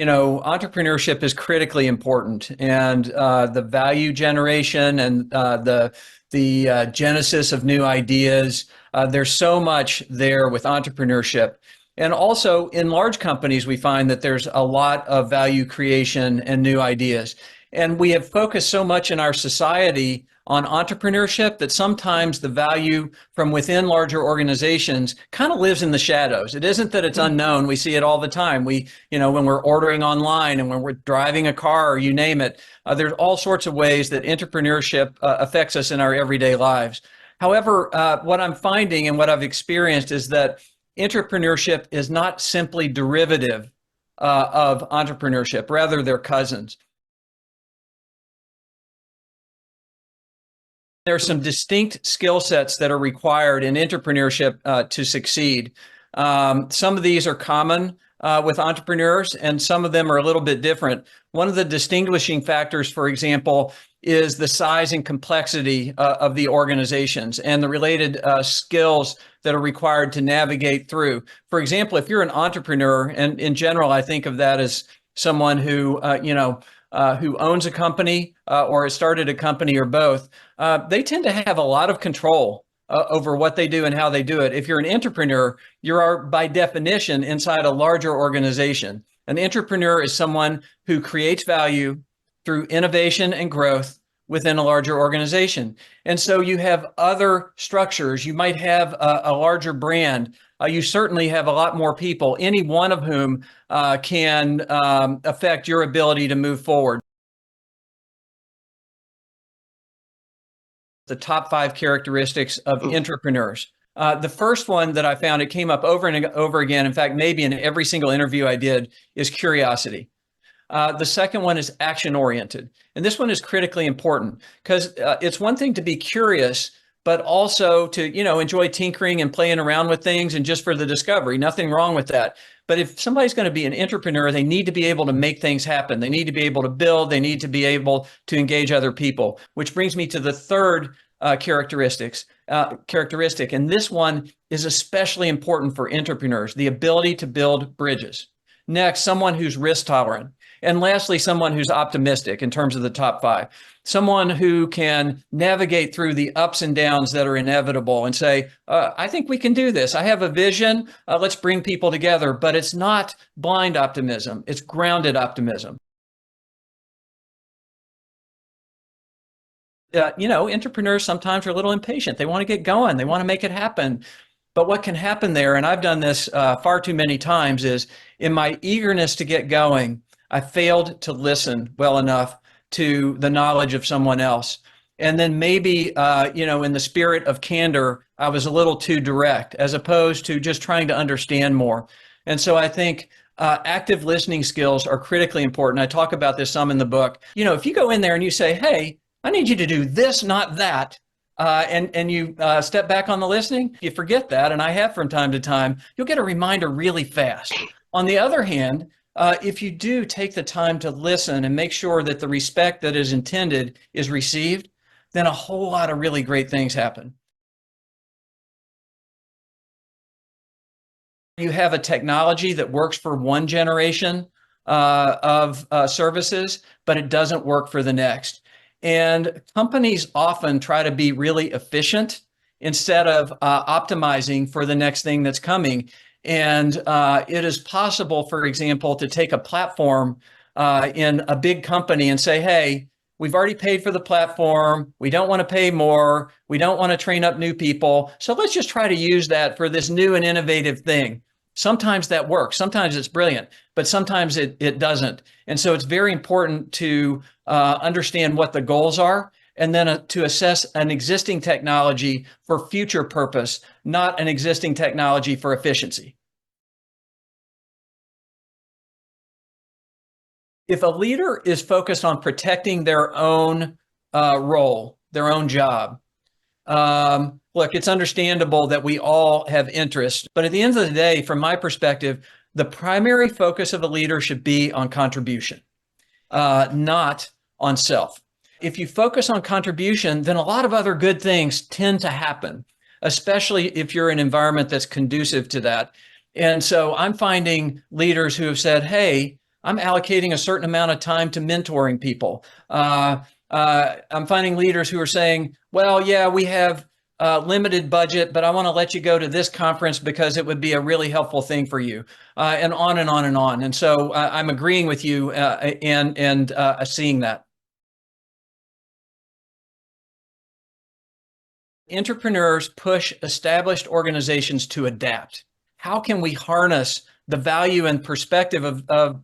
Entrepreneurship is critically important, and the value generation and the genesis of new ideas. There's so much there with entrepreneurship. And also in large companies, we find that there's a lot of value creation and new ideas. And we have focused so much in our society on entrepreneurship that sometimes the value from within larger organizations kind of lives in the shadows. It isn't that it's unknown. We see it all the time. When we're ordering online and when we're driving a car or you name it, there's all sorts of ways that entrepreneurship affects us in our everyday lives. However, what I'm finding and what I've experienced is that entrepreneurship is not simply derivative of entrepreneurship. Rather, they're cousins. There are some distinct skill sets that are required in entrepreneurship to succeed. Some of these are common with entrepreneurs, and some of them are a little bit different. One of the distinguishing factors, for example, is the size and complexity of the organizations and the related skills that are required to navigate through. For example, if you're an entrepreneur, and in general, I think of that as someone who owns a company or has started a company or both, they tend to have a lot of control over what they do and how they do it. If you're an entrepreneur, you are by definition inside a larger organization. An entrepreneur is someone who creates value through innovation and growth within a larger organization. And so you have other structures. You might have a larger brand. You certainly have a lot more people, any one of whom can affect your ability to move forward. The top 5 characteristics of intrapreneurs. The first one that I found, it came up over and over again, in fact, maybe in every single interview I did, is curiosity. The second one is action-oriented. And this one is critically important because it's one thing to be curious, but also to, enjoy tinkering and playing around with things and just for the discovery. Nothing wrong with that. But if somebody's going to be an intrapreneur, they need to be able to make things happen. They need to be able to build. They need to be able to engage other people, which brings me to the third characteristic. And this one is especially important for intrapreneurs, the ability to build bridges. Next, someone who's risk tolerant. And lastly, someone who's optimistic in terms of the top 5. Someone who can navigate through the ups and downs that are inevitable and say, I think we can do this. I have a vision. Let's bring people together. But it's not blind optimism. It's grounded optimism. Entrepreneurs sometimes are a little impatient. They want to get going. They want to make it happen. But what can happen there, and I've done this far too many times, is in my eagerness to get going, I failed to listen well enough to the knowledge of someone else. And then maybe, in the spirit of candor, I was a little too direct as opposed to just trying to understand more. And so I think active listening skills are critically important. I talk about this some in the book. If you go in there and you say, hey, I need you to do this, not that, and you step back on the listening, you forget that, and I have from time to time, you'll get a reminder really fast. On the other hand, if you do take the time to listen and make sure that the respect that is intended is received, then a whole lot of really great things happen. You have a technology that works for one generation of services, but it doesn't work for the next. And companies often try to be really efficient instead of optimizing for the next thing that's coming. And it is possible, for example, to take a platform in a big company and say, hey, we've already paid for the platform. We don't want to pay more. We don't want to train up new people. So let's just try to use that for this new and innovative thing. Sometimes that works. Sometimes it's brilliant, but sometimes it doesn't. And so it's very important to understand what the goals are, and then to assess an existing technology for future purpose, not an existing technology for efficiency. If a leader is focused on protecting their own role, their own job, look, it's understandable that we all have interest, but at the end of the day, from my perspective, the primary focus of a leader should be on contribution, not on self. If you focus on contribution, then a lot of other good things tend to happen, especially if you're in an environment that's conducive to that. And so I'm finding leaders who have said, hey, I'm allocating a certain amount of time to mentoring people. I'm finding leaders who are saying, well, yeah, we have limited budget, but I want to let you go to this conference because it would be a really helpful thing for you, and on and on and on. And so I'm agreeing with you and seeing that. Entrepreneurs push established organizations to adapt. How can we harness the value and perspective of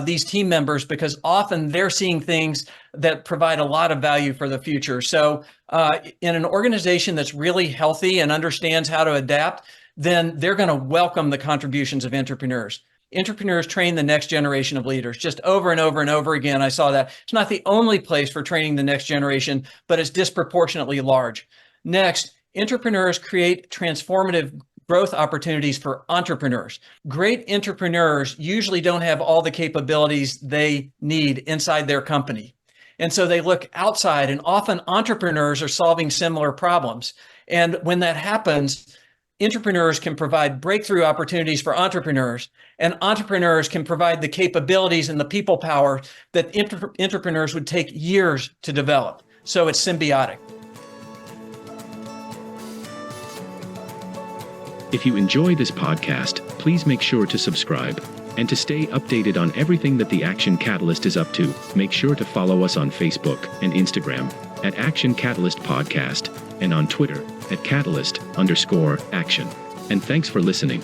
these team members? Because often they're seeing things that provide a lot of value for the future. So in an organization that's really healthy and understands how to adapt, then they're going to welcome the contributions of entrepreneurs. Entrepreneurs train the next generation of leaders just over and over and over again. I saw that. It's not the only place for training the next generation, but it's disproportionately large. Next, entrepreneurs create transformative growth opportunities for entrepreneurs. Great entrepreneurs usually don't have all the capabilities they need inside their company. And so they look outside, and often entrepreneurs are solving similar problems. And when that happens, entrepreneurs can provide breakthrough opportunities for entrepreneurs, and entrepreneurs can provide the capabilities and the people power that entrepreneurs would take years to develop. So it's symbiotic. If you enjoy this podcast, please make sure to subscribe. And to stay updated on everything that the Action Catalyst is up to, make sure to follow us on Facebook and Instagram at Action Catalyst Podcast and on Twitter at Catalyst_Action. And thanks for listening.